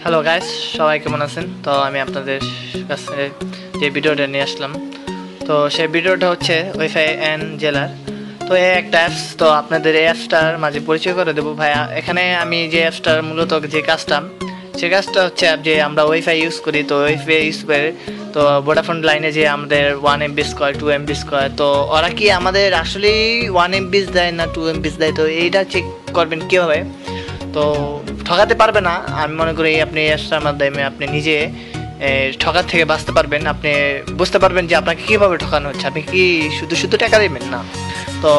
Hello guys, সবাই কেমন আছেন? তো আমি আপনাদের কাছে যে ভিডিওটা নিয়ে আসলাম, তো সেই ভিডিওটা হচ্ছে ওয়াইফাই এন্ড জেলার। তো এই একটা অ্যাপস, তো আপনাদের এই অ্যাপসটার মাঝে পরিচয় করে দেবো ভাইয়া। এখানে আমি যে অ্যাপসটার মূলত যে কাজটা, সে কাজটা হচ্ছে যে আমরা ওয়াইফাই ইউজ করি, তো ওয়াইফাই ইউজ করে তো ভোডাফোন লাইনে যে আমাদের 1 MB স্কোয়ার 2 MB স্কোয়ার, তো ওরা কি আমাদের আসলেই 1 MB দেয় না 2 MB দেয়, তো এইটা চেক করবেন কীভাবে? তো ঠকাতে পারবে না। আমি মনে করি আপনি অ্যাপসটার মাধ্যমে আপনি নিজে ঠকার থেকে বাঁচতে পারবেন। আপনি বুঝতে পারবেন যে আপনাকে কীভাবে ঠকানো হচ্ছে। আপনি কি শুধু শুধু টাকা দেবেন না? তো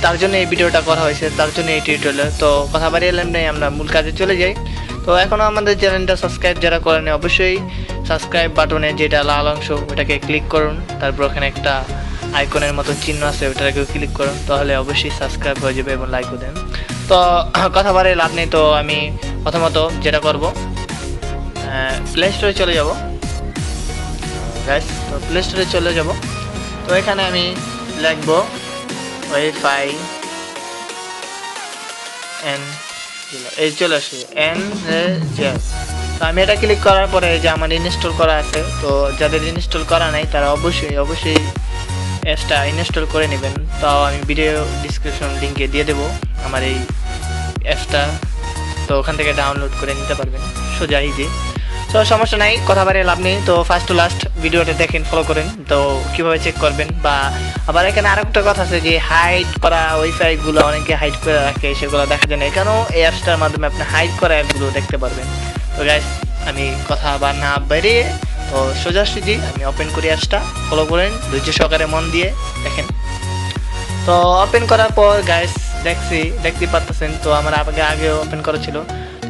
তার জন্য এই ভিডিওটা করা হয়েছে, তার জন্য এই টিউটোরিয়াল। তো কথা বাড়িয়ে এলাম নেই, আমরা মূল কাজে চলে যাই। তো এখনও আমাদের চ্যানেলটা সাবস্ক্রাইব যারা করেন, অবশ্যই সাবস্ক্রাইব বাটনে যেটা লাল অংশ ওটাকে ক্লিক করুন। তারপর ওখানে একটা আইকনের মতো চিহ্ন আছে, ওটাকেও ক্লিক করুন, তাহলে অবশ্যই সাবস্ক্রাইব হয়ে যাবে এবং লাইকও দেন। তো কথা বাড়িয়ে লাভ নেই। তো আমি প্রথমত যেটা করব, প্লে স্টোরে চলে যাব গাইস। তো প্লে স্টোরে চলে যাব। তো এখানে আমি লিখব ওয়াইফাই এন, এই চলে আসে এন জে। তো আমি এটা ক্লিক করার পরে যে আমার ইনস্টল করা আছে, তো যাদের ইনস্টল করা নাই তারা অবশ্যই অ্যাপসটা ইনস্টল করে নেবেন। তাও আমি ভিডিও ডিসক্রিপশন লিঙ্কে দিয়ে দেবো আমার এই অ্যাপসটা, তো ওখান থেকে ডাউনলোড করে নিতে পারবেন সোজা ইজি। তো সমস্যা নাই, কথা বাড়িয়ে লাভ নেই। তো ফার্স্ট টু লাস্ট ভিডিওটা দেখেন, ফলো করেন। তো কীভাবে চেক করবেন, বা আবার এখানে আরেকটা কথা আছে যে হাইড করা ওয়াইফাইগুলো অনেকে হাইড করে রাখে, সেগুলো দেখা যায় না। এখানেও এই অ্যাপসটার মাধ্যমে আপনি হাইড করা অ্যাপগুলো দেখতে পারবেন। তো গাইস, আমি কথা বা না বেরিয়ে তো সোজাসুজি আমি ওপেন করি অ্যাপসটা, ফলো করেন ধৈর্য সহকারে মন দিয়ে দেখেন। তো ওপেন করার পর গাইস দেখতে পারতেছেন, তো আমার আগে ওপেন করা ছিল।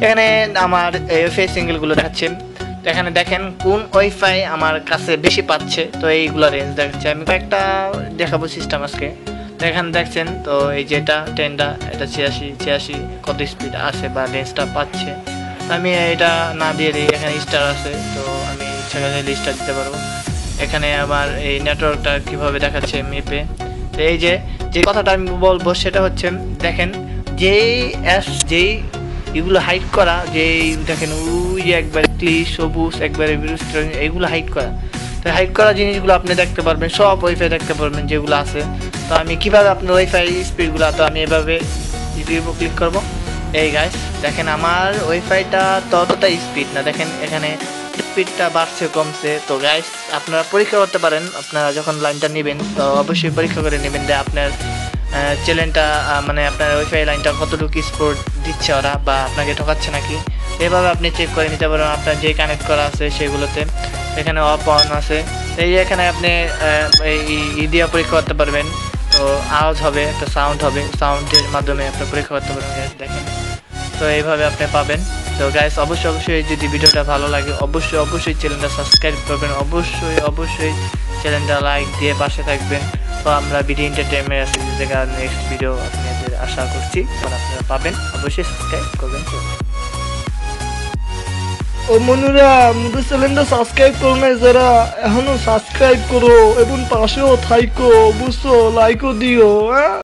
এখানে আমার ওয়াইফাই সিঙ্গেলগুলো দেখাচ্ছে। তো এখানে দেখেন কোন ওয়াইফাই আমার কাছে বেশি পাচ্ছে, তো এইগুলো রেঞ্জ দেখাচ্ছে। আমি কয়েকটা দেখাবো সিস্টেম আজকে। তো এখানে দেখছেন, তো এই যে এটা 10টা, এটা 86 কত স্পিড আছে বা রেঞ্জটা পাচ্ছে। আমি এটা না দিয়ে দিই, এখানে স্টার আছে, তো আমি ইচ্ছা করলে স্টার দিতে পারবো। এখানে আমার এই নেটওয়ার্কটা কীভাবে দেখাচ্ছে মেপে। তো এই যে কথাটা আমি বলবো সেটা হচ্ছে, দেখেন যেই অ্যাপস যেই এগুলো হাইড করা, যেই দেখেন ওই যে একবার সবুজ একবারে এইগুলো হাইড করা। তো হাইড করা জিনিসগুলো আপনি দেখতে পারবেন, সব ওয়াইফাই দেখতে পারবেন যেগুলো আছে। তো আমি কীভাবে আপনার ওয়াইফাই স্পিডগুলো, তো আমি এভাবে ইউটিউবে ক্লিক করব। এই গাইস দেখেন আমার ওয়াইফাইটা ততটা স্পিড না, দেখেন এখানে স্পিডটা বাড়ছে কমছে। তো গাইস আপনারা পরীক্ষা করতে পারেন, আপনারা যখন লাইনটা নেবেন তো অবশ্যই পরীক্ষা করে নেবেন যে আপনার চ্যানেলটা মানে আপনার ওয়াইফাই লাইনটা কতটুকু স্পিড দিচ্ছে ওরা, বা আপনাকে ঠকাচ্ছে নাকি। এভাবে আপনি চেক করে নিতে পারেন আপনার যে কানেক্ট করা আছে সেগুলোতে। এখানে অফ অন আছে, এই এখানে আপনি এই দিয়ে পরীক্ষা করতে পারবেন। তো আওয়াজ হবে, একটা সাউন্ড হবে, সাউন্ডের মাধ্যমে আপনি পরীক্ষা করতে পারবেন দেখেন। তো এইভাবে আপনি পাবেন। তো গাইস অবশ্যই যদি ভিডিওটা ভালো লাগে অবশ্যই চ্যানেলটা সাবস্ক্রাইব করবেন, অবশ্যই চ্যানেলটা লাইক দিয়ে পাশে থাকবেন। তো আমরা ভিডিও এন্টারটেইনমেন্ট আছে জায়গা নেক্সট ভিডিও আপনাদের আশা করছি, কারণ আপনারা পাবেন। অবশ্যই সাবস্ক্রাইব করবেন। ও বন্ধুরা, আমাদের চ্যানেলটা সাবস্ক্রাইব করো না যারা, এখনো সাবস্ক্রাইব করো এবং পাশেও থাইকো, বুঝছো, লাইকও দিও। হ্যাঁ।